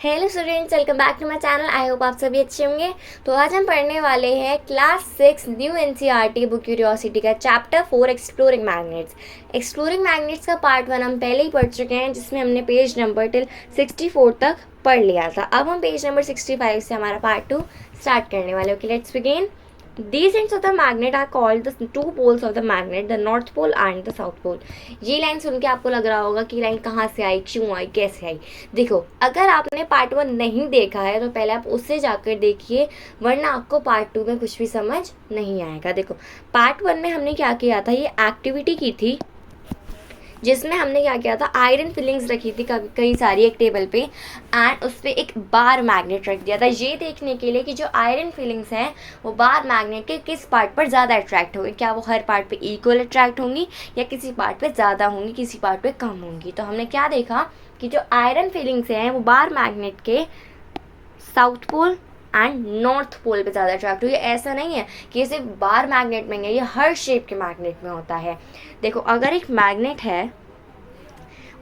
Hello students, welcome back to my channel. I hope आप सभी अच्छे होंगे। तो आज हम पढ़ने वाले हैं class 6 new NCERT book curiosity का chapter 4 exploring magnets. Exploring magnets का पार्ट 1 हम पहले ही पढ़ चुके हैं, जिसमें हमने पेज नंबर टिल 64 तक पढ़ लिया था। अब हम पेज नंबर 65 से हमारा पार्ट 2 स्टार्ट करने वाले। Okay, let's begin. These ends of the magnet are called the two poles of the magnet, the north pole and the south pole. ये लाइन सुन के आपको लग रहा होगा कि लाइन कहाँ से आई, क्यों आई, कैसे आई। देखो, अगर आपने पार्ट 1 नहीं देखा है तो पहले आप उससे जाकर देखिए, वरना आपको पार्ट 2 में कुछ भी समझ नहीं आएगा। देखो, पार्ट 1 में हमने क्या किया था, ये एक्टिविटी की थी जिसमें हमने क्या किया था, आयरन फिलिंग्स रखी थी कई सारी एक टेबल पे, एंड उस पर एक बार मैग्नेट रख दिया था, ये देखने के लिए कि जो आयरन फिलिंग्स हैं वो बार मैग्नेट के किस पार्ट पर ज़्यादा अट्रैक्ट होंगी, क्या वो हर पार्ट पे इक्वल अट्रैक्ट होंगी या किसी पार्ट पे ज़्यादा होंगी, किसी पार्ट पे कम होंगी। तो हमने क्या देखा कि जो आयरन फिलिंग्स हैं वो बार मैग्नेट के south pole and north pole पे ज़्यादा अट्रैक्ट हुई। ऐसा नहीं है कि ये सिर्फ बार मैग्नेट में है, ये हर शेप के मैग्नेट में होता है। देखो, अगर एक मैग्नेट है,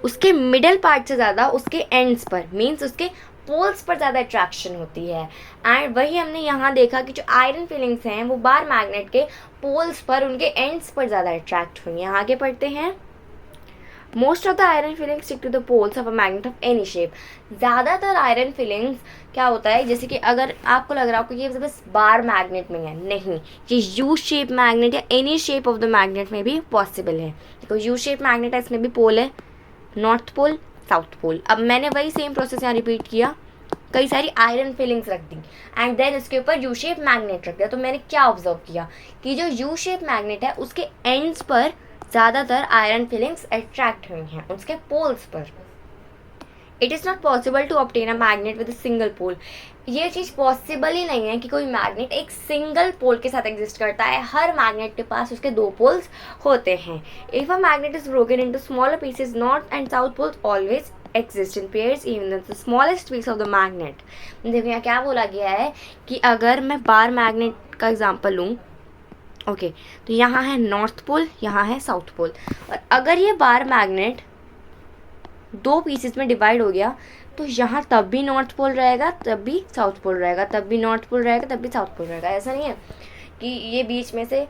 उसके मिडल पार्ट से ज़्यादा उसके एंड्स पर, मीन्स उसके पोल्स पर ज़्यादा अट्रैक्शन होती है। एंड वही हमने यहाँ देखा कि जो आयरन फिलिंग्स हैं वो बार मैग्नेट के पोल्स पर, उनके एंड्स पर ज़्यादा अट्रैक्ट हुई हैं। आगे पढ़ते हैं। Most of the iron filings stick to the poles of a magnet of any shape. ज़्यादातर आयरन फिलिंग्स क्या होता है, जैसे कि अगर आपको लग रहा हो कि ये बस बार मैग्नेट में है, नहीं, ये यू शेप मैग्नेट या any shape of the magnet में भी पॉसिबल है। देखो, यू शेप मैग्नेट है, इसमें भी पोल है, नॉर्थ पोल, साउथ पोल। अब मैंने वही सेम प्रोसेस यहाँ रिपीट किया, कई सारी आयरन फिलिंग्स रख दी एंड देन उसके ऊपर यू शेप मैग्नेट रख दिया। तो मैंने क्या ऑब्जर्व किया कि जो यू शेप मैग्नेट है उसके एंड्स पर ज़्यादातर आयरन फिलिंग्स अट्रैक्ट हुई हैं, उसके पोल्स पर। It is not possible to obtain a magnet with a single pole. ये चीज़ पॉसिबल ही नहीं है कि कोई मैग्नेट एक सिंगल पोल के साथ एग्जिस्ट करता है। हर मैग्नेट के पास उसके दो पोल्स होते हैं। If a magnet is broken into smaller pieces, north and south poles always exist in pairs even the smallest piece of the magnet। देखो, यहाँ क्या बोला गया है कि अगर मैं बार मैग्नेट का एग्जांपल लूँ, ओके, तो यहाँ है नॉर्थ पोल, यहाँ है साउथ पोल, और अगर ये बार मैग्नेट दो पीसेस में डिवाइड हो गया तो यहाँ तब भी नॉर्थ पोल रहेगा, तब भी साउथ पोल रहेगा, तब भी नॉर्थ पोल रहेगा, तब भी साउथ पोल रहेगा। ऐसा नहीं है कि ये बीच में से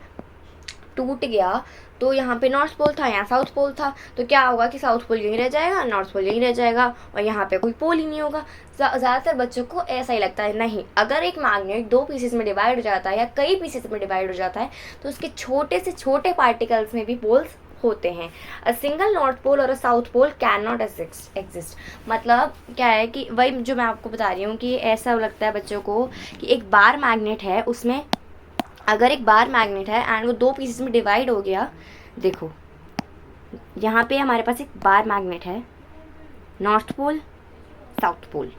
टूट गया तो यहाँ पे नॉर्थ पोल था, यहाँ साउथ पोल था, तो क्या होगा कि साउथ पोल यहीं रह जाएगा, नॉर्थ पोल यहीं रह जाएगा और यहाँ पे कोई पोल ही नहीं होगा। ज़्यादातर बच्चों को ऐसा ही लगता है। नहीं, अगर एक मैग्नेट दो पीसेस में डिवाइड हो जाता है या कई पीसेस में डिवाइड हो जाता है तो उसके छोटे से छोटे पार्टिकल्स में भी पोल्स होते हैं। अ सिंगल नॉर्थ पोल और a south pole can not exist. मतलब क्या है कि वही जो मैं आपको बता रही हूँ कि ऐसा लगता है बच्चों को कि एक बार मैग्नेट है, उसमें अगर एक बार मैग्नेट है एंड वो दो पीसेस में डिवाइड हो गया, देखो यहाँ पे हमारे पास एक बार मैग्नेट है, north pole, south pole,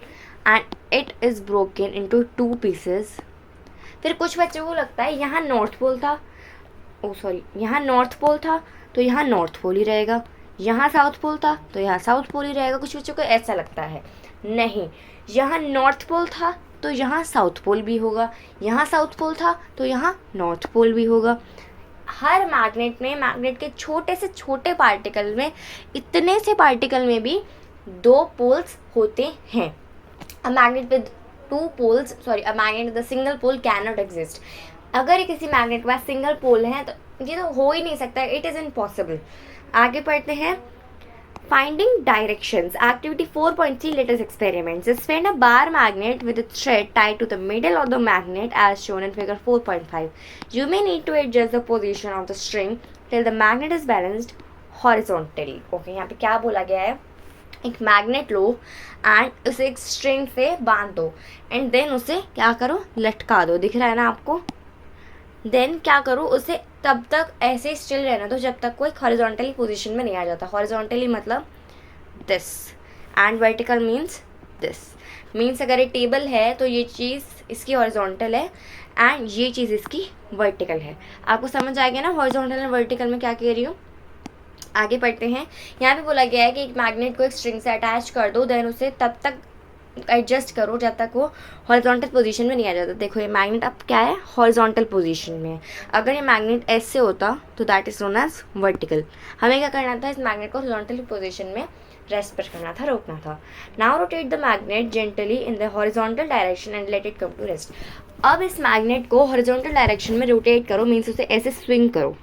and it is broken into two pieces. फिर कुछ बच्चों को लगता है यहाँ नॉर्थ पोल था, यहाँ नॉर्थ पोल था तो यहाँ नॉर्थ पोल ही रहेगा, यहाँ साउथ पोल था तो यहाँ साउथ पोल ही रहेगा। कुछ बच्चों को ऐसा लगता है। नहीं, यहाँ नॉर्थ पोल था तो यहाँ साउथ पोल भी होगा, यहाँ साउथ पोल था तो यहाँ नॉर्थ पोल भी होगा। हर मैग्नेट में, मैग्नेट के छोटे से छोटे पार्टिकल में, इतने से पार्टिकल में भी दो पोल्स होते हैं। A magnet with a magnet with a single pole can not exist. अगर किसी मैग्नेट के पास सिंगल पोल है तो ये तो हो ही नहीं सकता, इट इज़ इम्पॉसिबल। आगे पढ़ते हैं। Finding directions. Activity 4.3. Let us experiment. Suspend a bar magnet with a thread tied to the middle of the magnet as shown in figure 4.5. You may need to adjust the position of the string till the magnet is balanced horizontally. Okay, यहाँ पे क्या बोला गया है, एक magnet low and उसे एक string से बांध दो एंड देन उसे क्या करो, लटका दो। दिख रहा है ना आपको? देन क्या करो, उसे तब तक ऐसे स्टिल रहना दो जब तक कोई हॉरिजॉन्टली पोजीशन में नहीं आ जाता। हॉरिजॉन्टली मतलब this and vertical means this. Means अगर ये टेबल है तो ये चीज़ इसकी हॉरिजॉन्टल है एंड ये चीज़ इसकी वर्टिकल है। आपको समझ आ गया ना हॉरिजॉन्टल एंड वर्टिकल में क्या कह रही हूँ? आगे पढ़ते हैं। यहाँ पे बोला गया है कि एक मैग्नेट को एक स्ट्रिंग से अटैच कर दो, देन उसे तब तक एडजस्ट करो जब तक वो हॉरिजॉन्टल पोजीशन में नहीं आ जाता। देखो, ये मैग्नेट अब क्या है, हॉरिजॉन्टल पोजीशन में है। अगर ये मैग्नेट ऐसे होता तो that is known as vertical. हमें क्या करना था, इस मैग्नेट को हॉरिजॉन्टल पोजीशन में रेस्ट पर करना था, रोकना था. Now rotate the magnet gently in the horizontal direction and let it come to rest. अब इस मैग्नेट को हॉरिजॉन्टल डायरेक्शन में रोटेट करो, मीन्स उसे ऐसे स्विंग करो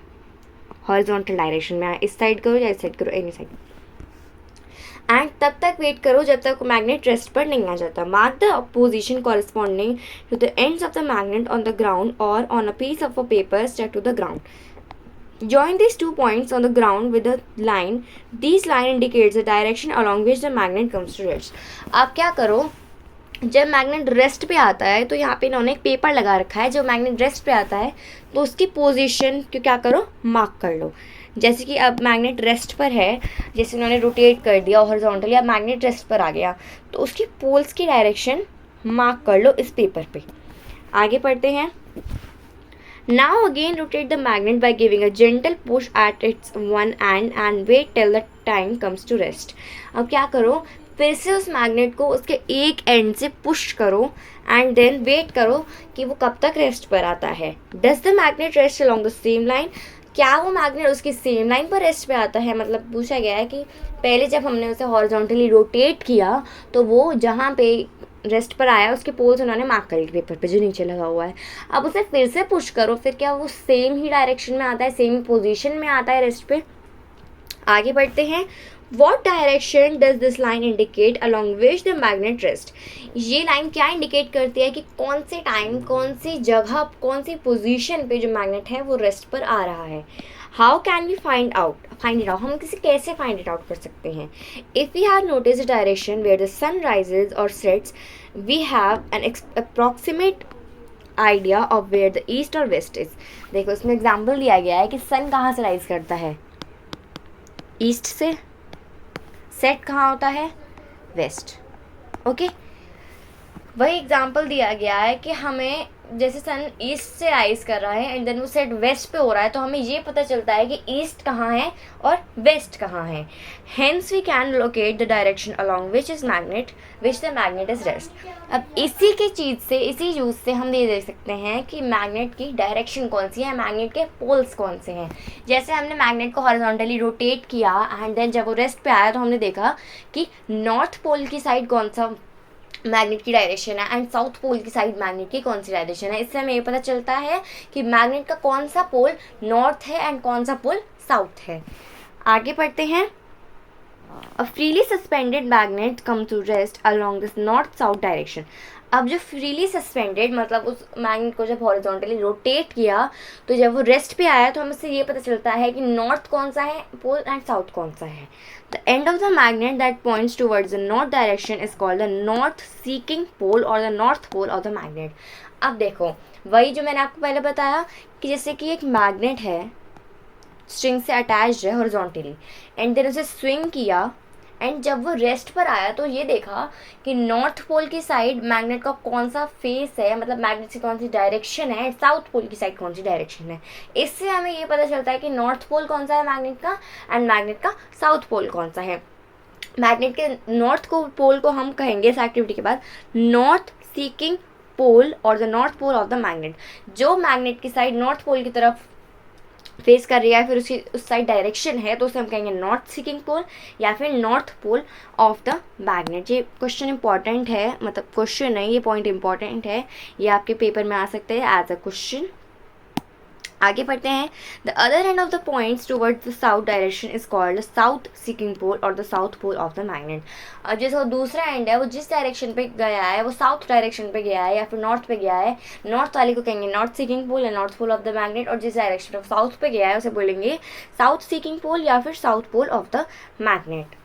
हॉरिजॉन्टल डायरेक्शन में, इस साइड करो या इस साइड करो, एनी साइड. एंड तब तक वेट करो जब तक मैग्नेट रेस्ट पर नहीं आ जाता. Mark the position corresponding to the ends of the magnet on the ground और on a piece of a paper stuck to the ground. Join these 2 points on the ground with a line. This line indicates the direction along which the magnet comes to rest. आप क्या करो, जब magnet rest पे आता है तो यहाँ पे इन्होंने एक पेपर लगा रखा है. जब मैग्नेट रेस्ट पे आता है तो उसकी पोजीशन को क्या करो, मार्क कर लो. जैसे कि अब मैग्नेट रेस्ट पर है, जैसे उन्होंने रोटेट कर दिया हॉरिजॉन्टली, अब मैग्नेट रेस्ट पर आ गया तो उसकी पोल्स की डायरेक्शन मार्क कर लो इस पेपर पे. आगे पढ़ते हैं. Now again rotate the magnet by giving a gentle push at its one end and wait till the time comes to rest. अब क्या करो, फिर से उस मैग्नेट को उसके एक एंड से पुश करो एंड देन वेट करो कि वो कब तक रेस्ट पर आता है. Does the magnet rest along the same line? क्या वो मैग्नेट उसकी सेम लाइन पर रेस्ट पे आता है. मतलब पूछा गया है कि पहले जब हमने उसे हॉरिजॉन्टली रोटेट किया तो वो जहाँ पे रेस्ट पर आया उसके पोल्स उन्होंने मार्क कर लिए पेपर पे जो नीचे लगा हुआ है. अब उसे फिर से पुश करो, फिर क्या वो सेम ही डायरेक्शन में आता है, सेम ही पोजीशन में आता है रेस्ट पे. आगे बढ़ते हैं. What direction does this line indicate along which the magnet rest? ये लाइन क्या इंडिकेट करती है कि कौन से टाइम, कौन सी जगह, कौन सी पोजीशन पे जो मैग्नेट है वो रेस्ट पर आ रहा है. How can we find it out, हम किसी कैसे फाइंड इट आउट कर सकते हैं. If we have notice the direction where the sun rises और sets, we have an approximate idea of where the east और वेस्ट इज. देखो इसमें एग्जाम्पल दिया गया है कि सन कहाँ से राइज करता है, ईस्ट से. सेट कहाँ होता है, वेस्ट. ओके, वही एग्जाम्पल दिया गया है कि हमें जैसे सन ईस्ट से राइज कर रहा है एंड देन वो सेट वेस्ट पे हो रहा है तो हमें ये पता चलता है कि ईस्ट कहाँ है और वेस्ट कहाँ है. Hence we can locate the direction along which the magnet is rest. अब इसी की चीज़ से, इसी यूज से हम ये देख सकते हैं कि मैग्नेट की डायरेक्शन कौन सी है, मैग्नेट के पोल्स कौन से हैं. जैसे हमने मैग्नेट को हॉरिजॉन्टली रोटेट किया एंड देन जब वो रेस्ट पे आया तो हमने देखा कि नॉर्थ पोल की साइड कौन सा मैग्नेट की डायरेक्शन है एंड साउथ पोल की साइड मैग्नेट की कौन सी डायरेक्शन है. इससे हमें ये पता चलता है कि मैग्नेट का कौन सा पोल नॉर्थ है एंड कौन सा पोल साउथ है. आगे पढ़ते हैं. A freely suspended magnet come to rest along this north-south direction. अब जो फ्रीली सस्पेंडेड मतलब उस मैग्नेट को जब हॉरिजॉन्टली रोटेट किया तो जब वो रेस्ट पे आया तो हमें से ये पता चलता है कि नॉर्थ कौन सा है पोल एंड साउथ कौन सा है. The end of the magnet that points towards the north direction is called the north seeking pole और the north pole of the magnet. अब देखो वही जो मैंने आपको पहले बताया कि जैसे कि एक मैग्नेट है, स्ट्रिंग से अटैच्ड है हॉरिजॉन्टली एंड देन उसे स्विंग किया एंड जब वो रेस्ट पर आया तो ये देखा कि नॉर्थ पोल की साइड मैग्नेट का कौन सा फेस है, मतलब मैग्नेट की कौन सी डायरेक्शन है, साउथ पोल की साइड कौन सी डायरेक्शन है. इससे हमें ये पता चलता है कि नॉर्थ पोल कौन सा है मैग्नेट का एंड मैग्नेट का साउथ पोल कौन सा है. मैग्नेट के नॉर्थ पोल को हम कहेंगे इस एक्टिविटी के बाद नॉर्थ सीकिंग पोल और the north pole of the magnet. जो मैग्नेट की साइड नॉर्थ पोल की तरफ फेस कर रही है फिर उसकी उस साइड डायरेक्शन है तो उसे हम कहेंगे नॉर्थ सीकिंग पोल या फिर north pole of the magnet. ये क्वेश्चन इंपॉर्टेंट है, मतलब क्वेश्चन है, ये पॉइंट इंपॉर्टेंट है, ये आपके पेपर में आ सकते हैं एज अ क्वेश्चन. आगे बढ़ते हैं. The other end of the points towards the south direction is called the south seeking pole और the south pole of the magnet. जैसे वो दूसरा एंड है वो जिस डायरेक्शन पे गया है वो साउथ डायरेक्शन पे गया है या फिर नॉर्थ पे गया है, नॉर्थ वाले को कहेंगे नॉर्थ सीकिंग पोल या north pole of the magnet, और जिस डायरेक्शन पे साउथ पे गया है उसे बोलेंगे साउथ सीकिंग पोल या फिर south pole of the magnet.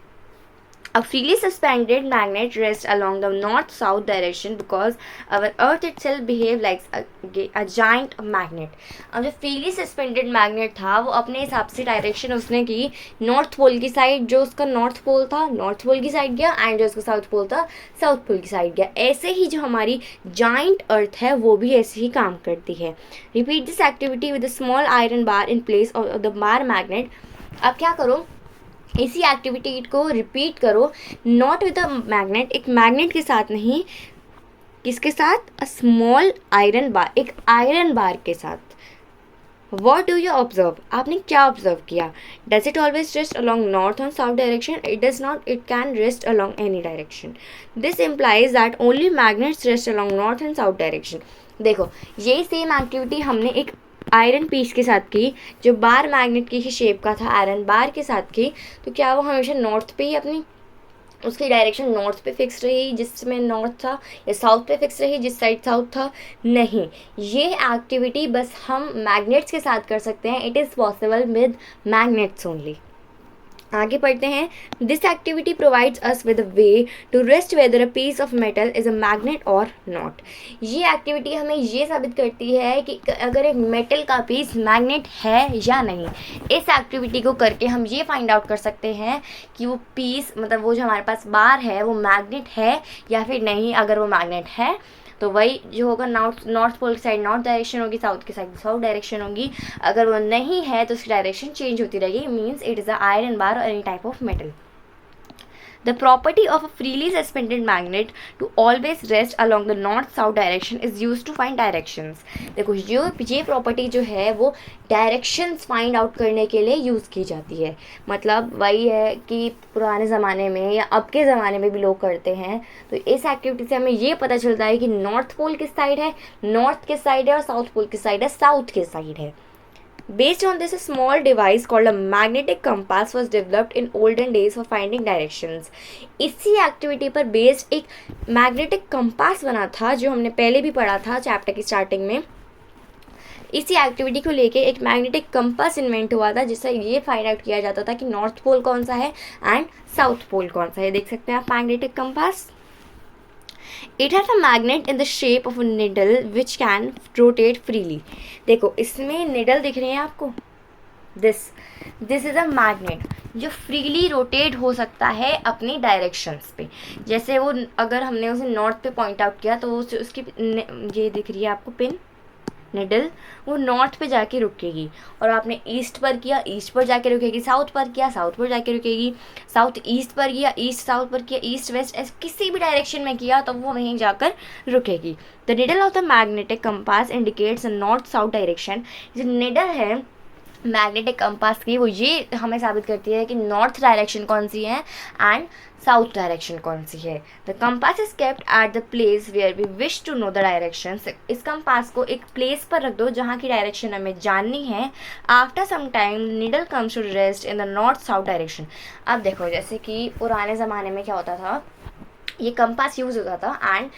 A freely suspended magnet rests along the north-south direction because our Earth itself behaves like a giant magnet. अब जो freely suspended magnet था वो अपने हिसाब से डायरेक्शन उसने की नॉर्थ पोल की साइड, जो उसका नॉर्थ पोल था नॉर्थ पोल की साइड गया एंड जो उसका साउथ पोल था साउथ पोल की साइड गया. ऐसे ही जो हमारी जाइंट अर्थ है वो भी ऐसे ही काम करती है. Repeat this activity with a small iron bar in place of the bar magnet. अब क्या करो, इसी एक्टिविटी को रिपीट करो नॉट विद अ मैग्नेट, एक मैग्नेट के साथ नहीं, किसके साथ, अ स्मॉल आयरन बार, एक आयरन बार के साथ. वॉट डू यू ऑब्जर्व, आपने क्या ऑब्जर्व किया? Does it always rest along north और south direction? It does not, it can rest along any direction. This implies that only magnets rest along north and south direction. देखो यही same activity हमने एक iron piece के साथ की, जो बार magnet की ही शेप का था, आयरन बार के साथ की. तो क्या वो हमेशा नॉर्थ पे ही अपनी उसकी डायरेक्शन नॉर्थ पे फिक्स रही जिसमें नॉर्थ था, या साउथ पे फिक्स रही जिस साइड साउथ था? नहीं, ये एक्टिविटी बस हम मैग्नेट्स के साथ कर सकते हैं. It is possible with magnets only. आगे पढ़ते हैं. This activity provides us with a way to rest whether a piece of metal is a magnet और नॉट. ये एक्टिविटी हमें ये साबित करती है कि अगर एक मेटल का पीस मैग्नेट है या नहीं. इस एक्टिविटी को करके हम ये फाइंड आउट कर सकते हैं कि वो पीस, मतलब वो जो हमारे पास बार है, वो मैग्नेट है या फिर नहीं. अगर वो मैग्नेट है तो वही जो होगा, नॉर्थ पोल की साइड नॉर्थ डायरेक्शन होगी, साउथ की साइड साउथ डायरेक्शन होगी. अगर वो नहीं है तो उसकी डायरेक्शन चेंज होती रहेगी. Means it is a iron bar और any type of metal. The property of a freely suspended magnet to always rest along the north-south direction is used to find directions. देखो ये property जो है वो directions find out करने के लिए use की जाती है. मतलब वही है कि पुराने ज़माने में या अब के ज़माने में भी लोग करते हैं. तो इस एक्टिविटी से हमें ये पता चलता है कि नॉर्थ पोल किस साइड है, नॉर्थ किस साइड है, और साउथ पोल किस साइड है, साउथ किस साइड है. Based on this, a small device called a magnetic compass was developed in olden days for finding directions. इसी एक्टिविटी पर बेस्ड एक मैग्नेटिक कंपास बना था, जो हमने पहले भी पढ़ा था चैप्टर की स्टार्टिंग में. इसी एक्टिविटी को लेके एक मैग्नेटिक कंपास इन्वेंट हुआ था, जिससे ये फाइंड आउट किया जाता था कि नॉर्थ पोल कौन सा है एंड साउथ पोल कौन सा है. देख सकते हैं आप magnetic compass. It has a magnet in the shape of a needle which can rotate freely. देखो इसमें निडल दिख रही है आपको. दिस इज़ अ मैग्नेट जो फ्रीली रोटेट हो सकता है अपनी डायरेक्शंस पे. जैसे वो अगर हमने उसे नॉर्थ पे पॉइंट आउट किया तो उसकी ये दिख रही है आपको पिन निडल, वो नॉर्थ पे जाके रुकेगी. और आपने ईस्ट पर किया, ईस्ट पर जाके रुकेगी. साउथ पर किया, साउथ पर जाके रुकेगी. साउथ ईस्ट पर किया, ईस्ट साउथ पर किया, ईस्ट वेस्ट, ऐसे किसी भी डायरेक्शन में किया तो वो वहीं जाकर रुकेगी. The needle of the magnetic compass indicates north south direction. जो निडल है मैग्नेटिक कंपास की, वो ये हमें साबित करती है कि नॉर्थ डायरेक्शन कौन सी है एंड साउथ डायरेक्शन कौन सी है. The compass is kept at the place where we wish to know the direction. इस कंपास को एक प्लेस पर रख दो जहाँ की डायरेक्शन हमें जाननी है. After some time needle comes to rest in the north south direction. अब देखो जैसे कि पुराने ज़माने में क्या होता था, ये कंपास यूज़ होता था एंड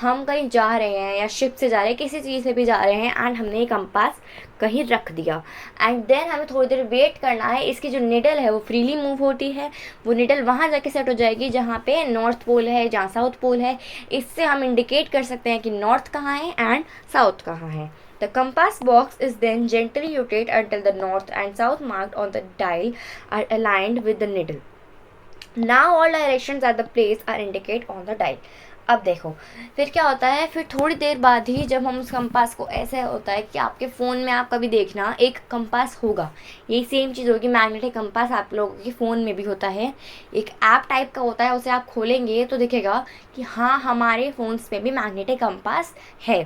हम कहीं जा रहे हैं या शिप से जा रहे हैं, किसी चीज़ से भी जा रहे हैं एंड हमने ये कंपास कहीं रख दिया एंड देन हमें थोड़ी देर वेट करना है. इसकी जो निडल है वो फ्रीली मूव होती है. वो निडल वहाँ जाके सेट हो जाएगी जहाँ पे नॉर्थ पोल है, जहाँ साउथ पोल है. इससे हम इंडिकेट कर सकते हैं कि नॉर्थ कहाँ है एंड साउथ कहाँ है. The compass box is then gently rotated until the north and south marked on the dial are aligned with the needle. Now all directions at the place are indicated on the dial. अब देखो फिर क्या होता है, फिर थोड़ी देर बाद ही जब हम उस कंपास को, ऐसे होता है कि आपके फ़ोन में आप कभी देखना एक कंपास होगा, यही सेम चीज़ होगी. मैग्नेटिक कंपास आप लोगों के फ़ोन में भी होता है, एक ऐप टाइप का होता है. उसे आप खोलेंगे तो दिखेगा कि हाँ हमारे फ़ोन्स में भी मैग्नेटिक कंपास है.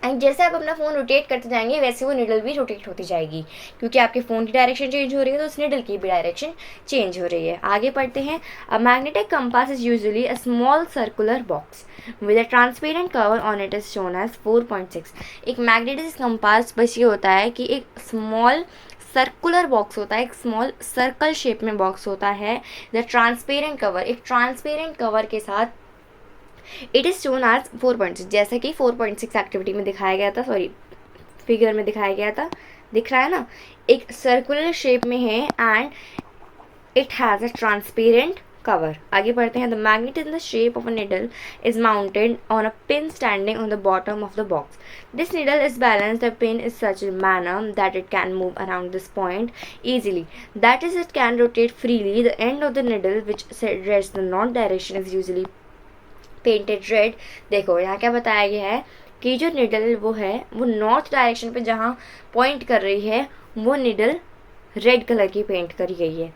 एंड जैसे आप अपना फ़ोन रोटेट करते जाएंगे वैसे वो निडल भी रोटेट होती जाएगी, क्योंकि आपके फ़ोन की डायरेक्शन चेंज हो रही है तो उस निडल की भी डायरेक्शन चेंज हो रही है. आगे पढ़ते हैं. A magnetic compass is usually a small circular box with a transparent cover on it is shown as 4.6. एक मैग्नेटिक कंपास बस ये होता है कि एक स्मॉल सर्कुलर बॉक्स होता है, एक स्मॉल सर्कल शेप में बॉक्स होता है. द ट्रांसपेरेंट कवर, एक ट्रांसपेरेंट कवर के साथ इट इज़ शोन एज 4.6. जैसा कि 4.6 एक्टिविटी में दिखाया गया था, सॉरी फिगर में दिखाया गया था, दिख रहा है ना, एक सर्कुलर शेप में है and it has a transparent cover. आगे पढ़ते हैं. The magnet in the shape of a needle is mounted on a pin standing on the bottom of the box. This needle is balanced. The pin is such a manner that it can move around this point easily. That is, it can rotate freely. The end of the needle, which rests the north direction, is usually painted red. देखो यहाँ क्या बताया गया है कि जो needle वो है वो नॉर्थ डायरेक्शन पे जहाँ पॉइंट कर रही है वो निडल रेड कलर की पेंट करी गई है.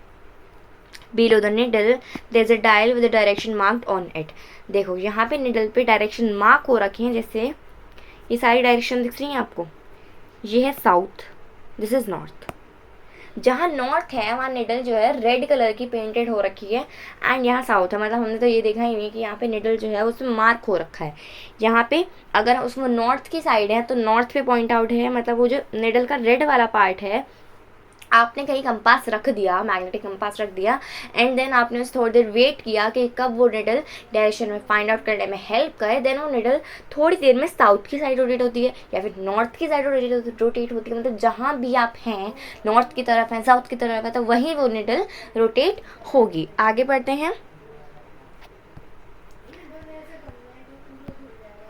Below the needle there is a dial with the direction marked on it. देखो यहाँ पे निडल पे डायरेक्शन मार्क हो रखे हैं. जैसे ये सारी डायरेक्शन दिख रही हैं आपको, ये है साउथ, दिस इज़ नॉर्थ। जहाँ नॉर्थ है वहाँ निडल जो है रेड कलर की पेंटेड हो रखी है, एंड यहाँ साउथ है, मतलब हमने तो ये देखा ही नहीं कि यहाँ पे निडल जो है उसमें मार्क हो रखा है। यहाँ पे अगर उसमें नॉर्थ की साइड है तो नॉर्थ पे पॉइंट आउट है, मतलब वो जो निडल का रेड वाला पार्ट है आपने कहीं कंपास रख दिया, मैग्नेटिक कंपास रख दिया, एंड देन आपने उसे थोड़ी देर वेट किया कि कब वो निडल डायरेक्शन में फाइंड आउट करने में हेल्प करे, देन वो निडल थोड़ी देर में साउथ की साइड रोटेट होती है या फिर नॉर्थ की साइड रोटेट होती है, मतलब जहाँ भी आप हैं, नॉर्थ की तरफ हैं, साउथ की तरफ है, तो वहीं वो निडल रोटेट होगी। आगे बढ़ते हैं।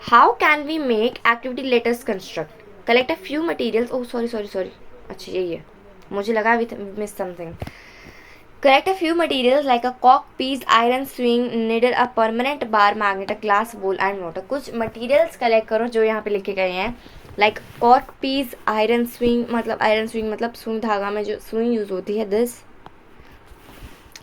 How can we make activity letters construct, collect a few materials, oh sorry, अच्छा यही है, मुझे लगा we miss something. Collect a few materials like a cork piece, iron swing needle, a permanent bar magnet, a glass bowl and water। कुछ materials collect करो जो यहाँ पे लिखे गए हैं, like cork piece, iron swing मतलब सुई धागा में जो सुई यूज होती है, this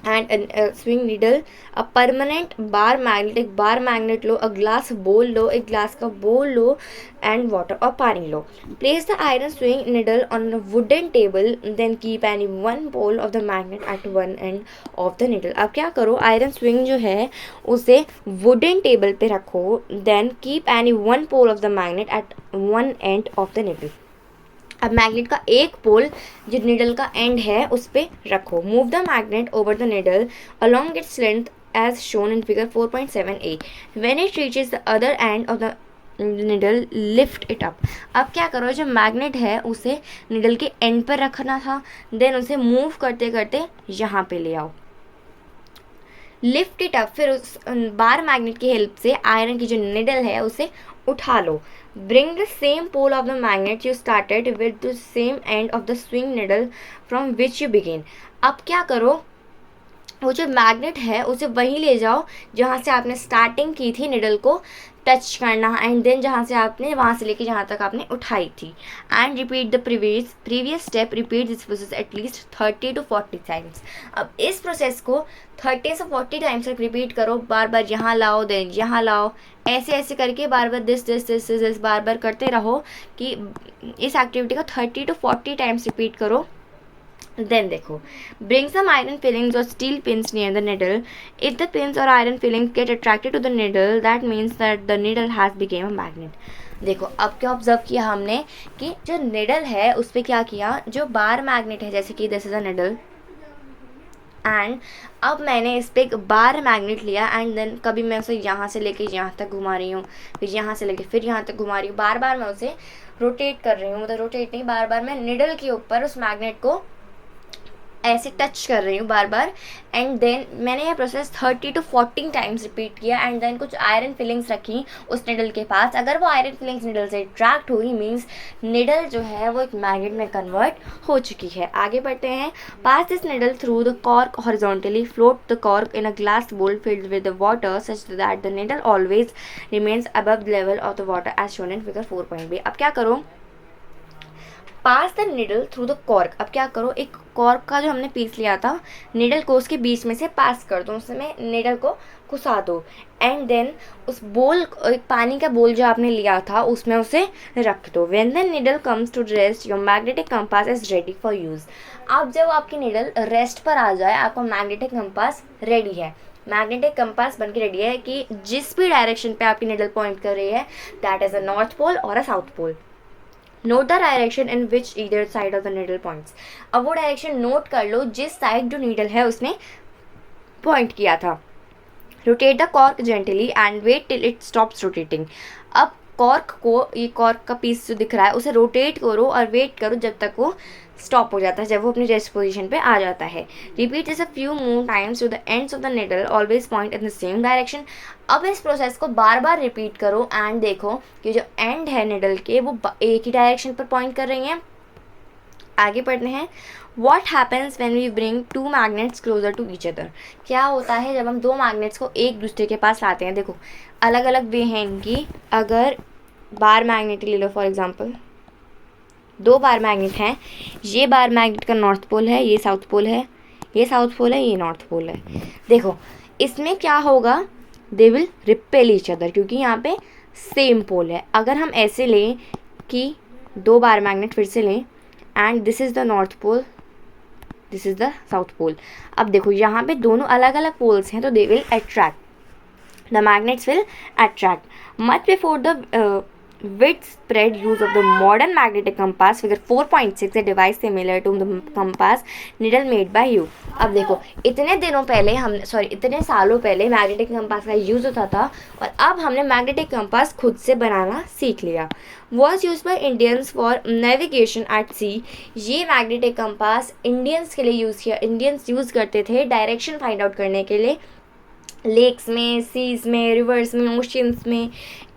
and a swing needle, a permanent bar magnet, एक bar magnet low, a glass bowl लो, एक ग्लास का बोल लो, and water और पानी लो। Place the iron swing needle on a wooden table, then keep any one pole of the magnet at one end of the needle। अब क्या करो, iron swing जो है उसे वुडन टेबल पे रखो, then keep any one pole of the magnet at one end of the needle। अब magnet का एक पोल जो निडल का एंड है उस पे रखो। Move the magnet over the needle along its length as shown in figure 4.7a। When it reaches the other end of the needle lift it up. अब क्या करो, जो मैग्नेट है उसे निडल के एंड पर रखना था, देन उसे मूव करते करते यहाँ पे ले आओ, लिफ्ट इट अप। फिर उस बार मैग्नेट की हेल्प से आयरन की जो निडल है उसे उठा लो। Bring the same pole of the magnet you started with the same end of the swing needle from which you begin. अब क्या करो, वो जो मैग्नेट है उसे वहीं ले जाओ जहाँ से आपने स्टार्टिंग की थी निडल को टच करना, एंड देन जहाँ से आपने वहाँ से लेके जहाँ तक आपने उठाई थी, and repeat the previous step. Repeat this process at least 30 to 40 times. अब इस प्रोसेस को 30 से 40 टाइम्स तक रिपीट करो, बार बार यहाँ लाओ देन यहाँ लाओ, ऐसे ऐसे करके बार बार दिस बार बार करते रहो कि इस एक्टिविटी को 30 to 40 टाइम्स रिपीट करो। Then देखो, bring some iron fillings or steel pins near the needle. If the pins or iron fillings get attracted to the needle, that means that the needle has become a magnet। देखो अब क्या observe किया हमने कि जो needle है उस पर क्या किया, जो बार मैग्नेट है, जैसे कि this is a needle, and अब मैंने इस पर एक बार मैग्नेट लिया, एंड देन कभी मैं उसे यहाँ से लेके यहाँ तक घुमा रही हूँ, फिर यहाँ से लेके फिर यहाँ तक घुमा रही हूँ, बार बार मैं उसे रोटेट कर रही हूँ, मतलब रोटेट नहीं, बार बार मैं निडल के ऊपर उस मैग्नेट को ऐसे टच कर रही हूँ बार बार, एंड देन मैंने ये प्रोसेस 30 to 40 टाइम्स रिपीट किया, एंड देन कुछ आयरन फिलिंग्स रखी उस निडल के पास। अगर वो आयरन फिलिंग्स निडल से अट्रैक्ट हुई मीन्स निडल जो है वो एक मैग्नेट में कन्वर्ट हो चुकी है। आगे बढ़ते हैं। Pass this needle through the cork horizontally, float the cork in a glass bowl filled with the water such that the needle always remains above the level of the water as shown in figure 4.b। अब क्या करो, pass the needle through the cork. अब क्या करो, एक cork का जो हमने पीस लिया था, निडल को उसके बीच में से पास कर दो, उसमें निडल को घुसा दो, एंड देन उस बोल, एक पानी का बोल जो आपने लिया था उसमें उसे रख दो। When the needle comes to rest your magnetic compass is ready for use. अब जब आपकी निडल रेस्ट पर आ जाए, आपका मैग्नेटिक कंपास रेडी है, मैग्नेटिक कंपास बन के रेडी है कि जिस भी डायरेक्शन पे आपकी निडल पॉइंट कर रही है, that is a north pole और a south pole. Note the direction in which either side of the needle points. अब वो डायरेक्शन नोट कर लो जिस साइड जो नीडल है उसने पॉइंट किया था। Rotate the cork gently and wait till it stops rotating. अब कॉर्क को, ये कॉर्क का पीस जो दिख रहा है उसे रोटेट करो और वेट करो जब तक वो स्टॉप हो जाता है, जब वो अपनी रेस्ट पोजीशन पे आ जाता है। Repeat this a few more times to the ends of the needle always point in the same direction. अब इस प्रोसेस को बार बार रिपीट करो, एंड देखो कि जो एंड है निडल के वो एक ही डायरेक्शन पर पॉइंट कर रही हैं। आगे पढ़ते हैं। What happens when we bring two magnets closer to each other. क्या होता है जब हम दो मैग्नेट्स को एक दूसरे के पास लाते हैं। देखो अलग अलग वे हैं इनकी। अगर बार मैग्नेट ले लो फॉर एग्जांपल, दो बार मैग्नेट हैं, ये बार मैग्नेट का नॉर्थ पोल है, ये साउथ पोल है, ये साउथ पोल है, ये नॉर्थ पोल है। देखो इसमें क्या होगा, दे विल रिपेल ईच अदर, क्योंकि यहाँ पे सेम पोल है। अगर हम ऐसे लें कि दो बार मैग्नेट फिर से लें and this is the north pole, this is the south pole. अब देखो यहाँ पे दोनों अलग अलग पोल्स हैं, तो they will attract, the magnets will attract. Much before the widespread use of the modern magnetic compass, figure 4.6, a device similar to the compass needle made by you. अब देखो इतने दिनों पहले इतने सालों पहले मैग्नेटिक कंपास का यूज़ होता था और अब हमने मैग्नेटिक कंपास खुद से बनाना सीख लिया. Was used by Indians for navigation at sea. ये मैग्नेटिक कंपास इंडियंस के लिए इंडियंस यूज़ करते थे डायरेक्शन फाइंड आउट करने के लिए, लेक्स में, सीज में, रिवर्स में, ओशियंस में.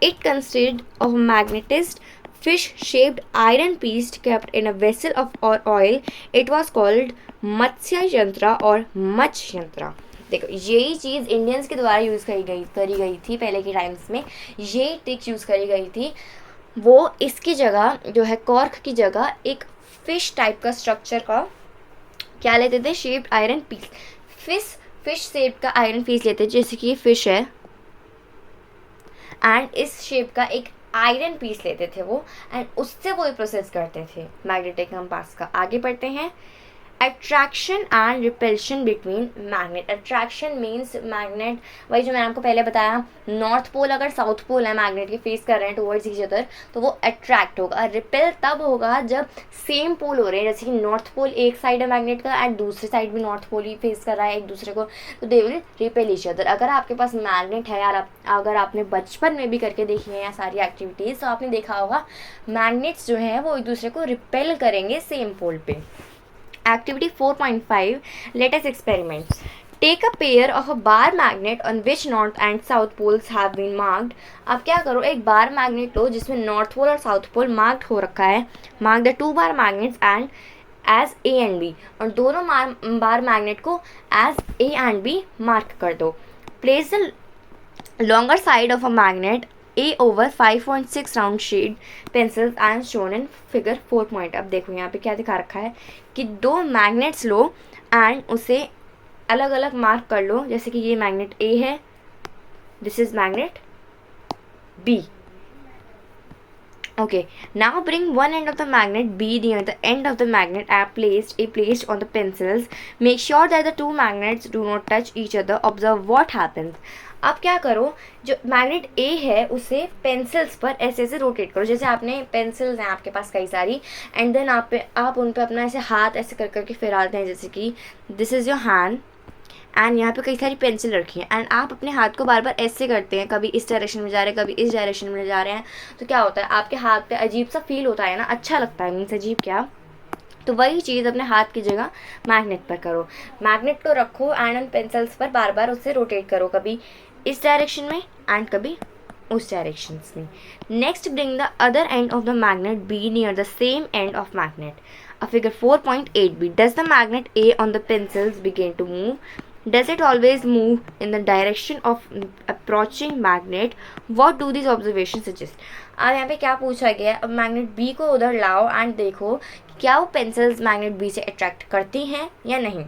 It consisted of magnetised fish shaped iron piece kept in a vessel of और oil. It was called Matsya Yantra और मत्स्य यंत्र. देखो यही चीज़ इंडियंस के द्वारा यूज़ करी गई थी पहले के टाइम्स में. ये ट्रिक यूज़ करी गई थी. वो इसकी जगह जो है कॉर्क की जगह एक फिश टाइप का स्ट्रक्चर का क्या लेते थे, shaped iron piece. Fish shape का आयरन पीस लेते, जैसे कि ये फिश है एंड इस शेप का एक आयरन पीस लेते थे वो, एंड उससे वो प्रोसेस करते थे मैग्नेटिक कंपास का. आगे बढ़ते हैं. Attraction and repulsion between magnet. Attraction means magnet, वही जो मैंने आपको पहले बताया, नॉर्थ पोल अगर साउथ पोल है मैग्नेट के फेस कर रहे हैं टुवर्ड्स ईच अदर, तो वो अट्रैक्ट होगा. रिपेल तब होगा जब सेम पोल हो रहे हैं, जैसे कि नॉर्थ पोल एक साइड है मैग्नेट का एंड दूसरी साइड भी नॉर्थ पोल ही फेस कर रहा है एक दूसरे को, तो they will repel each other. अगर आपके पास मैग्नेट है यार, अगर आपने बचपन में भी करके देखी है सारी एक्टिविटीज़, तो आपने देखा होगा मैग्नेट्स जो हैं वो एक दूसरे को रिपेल करेंगे सेम पोल पे. Activity 4.5, let us experiment. Take a pair of a bar magnet on which north and south poles have been marked. अब क्या करो, एक बार मैग्नेट लो जिसमें नॉर्थ पोल और साउथ पोल मार्क्ड हो रखा है. Mark the 2 bar magnets and as A and B. और दोनों बार मैग्नेट को as A and B mark कर दो. Place the longer side of a magnet A over 5.6 round shade pencils and shown in figure 4. अब देखो यहाँ पे क्या दिखा रखा है कि 2 मैग्नेट्स लो एंड उसे अलग अलग मार्क कर लो. जैसे कि ये मैग्नेट A है, this is magnet B. Okay, now bring one end of the magnet B near the end of the magnet placed on the pencils. Make sure that the 2 magnets do not touch each other. Observe what happens. अब क्या करो, जो magnet A है उसे pencils पर ऐसे ऐसे rotate करो. जैसे आपने पेंसिल्स हैं आपके पास कई सारी, एंड देन आप उन पर अपना ऐसे हाथ ऐसे कर करके फिराते हैं. जैसे कि this is your hand and यहाँ पे कई सारी पेंसिल रखी है एंड आप अपने हाथ को बार बार ऐसे करते हैं, कभी इस डायरेक्शन में जा रहे हैं, कभी इस डायरेक्शन में जा रहे हैं. तो क्या होता है, आपके हाथ पे अजीब सा फील होता है ना, अच्छा लगता है. मीन्स अजीब क्या, तो वही चीज़ अपने हाथ की जगह मैग्नेट पर करो. मैग्नेट को रखो एंड उन पेंसिल्स पर बार बार उससे रोटेट करो, कभी इस डायरेक्शन में एंड कभी उस डायरेक्शन में. Next bring the other end of the magnet be near the same end of magnet. A figure 4.8b. Does the magnet A on the pencils begin to move? Does it always move in the direction of approaching magnet? What do these observations suggest? अब यहाँ पे क्या पूछा गया है, अब magnet B को उधर लाओ एंड देखो क्या वो पेंसिल्स मैग्नेट B से अट्रैक्ट करती हैं या नहीं.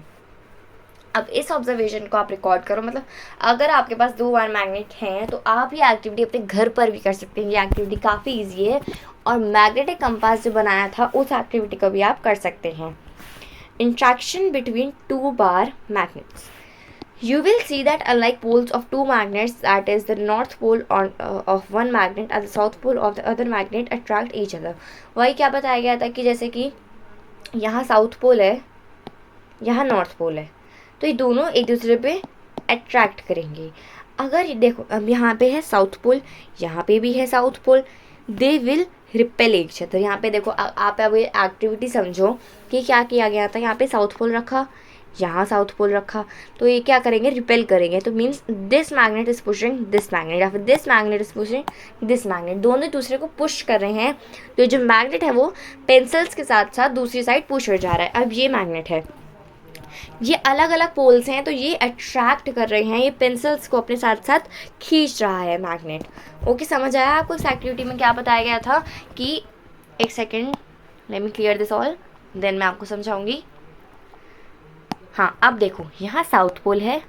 अब इस ऑब्जर्वेशन को आप रिकॉर्ड करो. मतलब अगर आपके पास 2 बार मैग्नेट हैं तो आप ये एक्टिविटी अपने घर पर भी कर सकते हैं. ये एक्टिविटी काफ़ी ईजी है और मैग्नेटिक कंपास जो बनाया था उस एक्टिविटी को भी आप कर सकते हैं. Interaction between 2 bar magnets. You will see that unlike poles of 2 magnets, that is the north pole of one magnet and the south pole of the other magnet attract each other. वही क्या बताया गया था कि जैसे कि यहाँ south pole है, यहाँ नॉर्थ पोल है, तो ये दोनों एक दूसरे पे अट्रैक्ट करेंगे. अगर देखो अब यहाँ पे है साउथ पोल, यहाँ पे भी है south pole, they will repel each other. यहाँ पे देखो आप अब ये एक्टिविटी समझो कि क्या किया गया था. यहाँ पे साउथ पोल रखा, यहाँ साउथ पोल रखा, तो ये क्या करेंगे, रिपेल करेंगे. तो means this magnet is pushing this magnet या फिर this magnet is pushing this magnet. दोनों दूसरे को पुश कर रहे हैं. तो जो मैग्नेट है वो पेंसिल्स के साथ साथ दूसरी साइड पुश हो जा रहा है. अब ये मैग्नेट है, ये अलग अलग पोल्स हैं, तो ये अट्रैक्ट कर रहे हैं, ये पेंसिल्स को अपने साथ साथ खींच रहा है मैग्नेट. ओके, समझ आया आपको इस एक्टिविटी में क्या बताया गया था कि एक second, let me clear this all, then मैं आपको समझाऊंगी. हाँ, अब देखो यहाँ साउथ पोल है,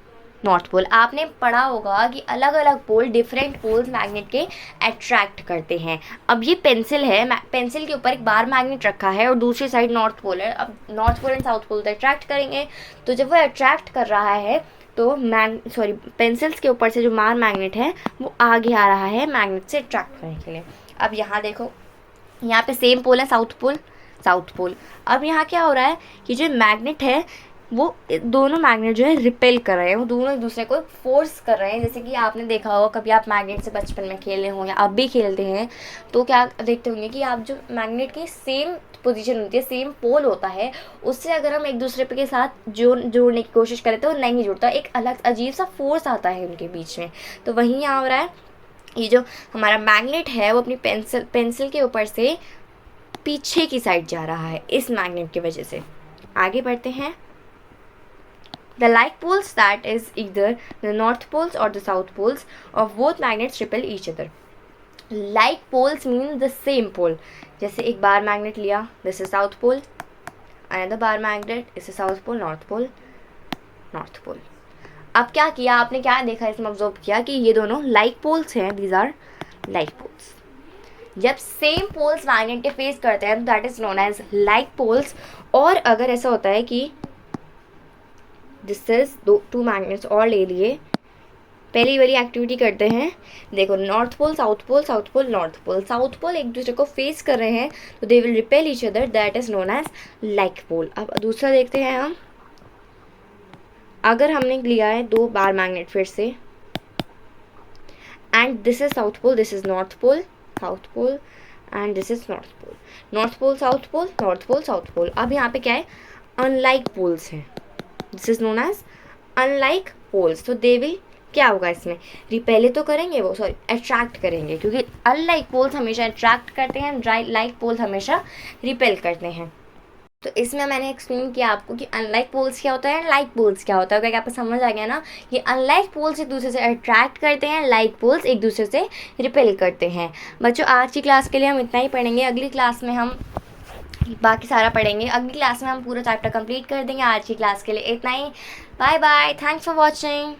नॉर्थ पोल। आपने पढ़ा होगा कि अलग अलग पोल, डिफरेंट पोल्स मैग्नेट के अट्रैक्ट करते हैं। अब ये पेंसिल है, पेंसिल के ऊपर एक बार मैग्नेट रखा है और दूसरी साइड नॉर्थ पोल है। अब north pole and south pole तो अट्रैक्ट करेंगे, तो जब वो अट्रैक्ट कर रहा है तो पेंसिल्स के ऊपर से जो बार मैग्नेट है वो आगे आ रहा है मैग्नेट से अट्रैक्ट करने के लिए। अब यहाँ देखो, यहाँ पे सेम पोल है, साउथ पोल, साउथ पोल। अब यहाँ क्या हो रहा है कि जो मैग्नेट है वो दोनों मैग्नेट जो है रिपेल कर रहे हैं, वो दोनों एक दूसरे को फोर्स कर रहे हैं। जैसे कि आपने देखा होगा, कभी आप मैग्नेट से बचपन में खेले हो या अब भी खेलते हैं, तो क्या देखते होंगे कि आप जो मैग्नेट की सेम पोजीशन होती है, सेम पोल होता है, उससे अगर हम एक दूसरे के साथ जोड़ने की कोशिश करें तो नहीं जुड़ता, एक अलग अजीब सा फोर्स आता है उनके बीच में। तो वहीं यहाँ हो रहा है, ये जो हमारा मैग्नेट है वो अपनी पेंसिल के ऊपर से पीछे की साइड जा रहा है इस मैग्नेट की वजह से। आगे बढ़ते हैं। The like poles, that is either the north poles or the south poles of both magnets repel each other. Like poles mean the same pole. जैसे एक बार मैग्नेट लिया, this is south pole, another bar magnet, this is south pole, north pole, north pole. अब क्या किया आपने, क्या देखा इसमें, ऑब्जर्व किया कि ये दोनों like poles हैं, these are like poles. जब सेम पोल्स मैग्नेट के फेस करते हैं तो that is known as like poles. और अगर ऐसा होता है कि दिस इज टू मैग्नेट्स और ले लिए, पहली वाली एक्टिविटी करते हैं, देखो north pole south pole, south pole north pole, south pole एक दूसरे को फेस कर रहे हैं तो they will repel each other, that is known as like pole. अब दूसरा देखते हैं हम, अगर हमने लिया है दो बार मैग्नेट फिर से, and this is south pole, this is north pole, south pole, and this is north pole, north pole south pole, north pole south pole. अब यहाँ पे क्या है, अनलाइक पोल्स हैं, this is known as unlike poles. तो they will, क्या होगा इसमें, रिपेल तो करेंगे वो, सॉरी अट्रैक्ट करेंगे, क्योंकि अनलाइक पोल्स हमेशा अट्रैक्ट करते हैं, लाइक पोल्स हमेशा रिपेल करते हैं। तो इसमें मैंने एक्सप्लेन किया आपको कि अनलाइक पोल्स क्या होता है, लाइक पोल्स क्या होता है। क्या आपको समझ आ गया ना, ये अनलाइक पोल्स एक दूसरे से अट्रैक्ट करते हैं, लाइक पोल्स एक दूसरे से रिपेल करते हैं। बच्चों आज की क्लास के लिए हम इतना ही पढ़ेंगे, अगली क्लास में हम बाकी सारा पढ़ेंगे, अगली क्लास में हम पूरा चैप्टर कंप्लीट कर देंगे। आज की क्लास के लिए इतना ही, bye bye, thanks for watching.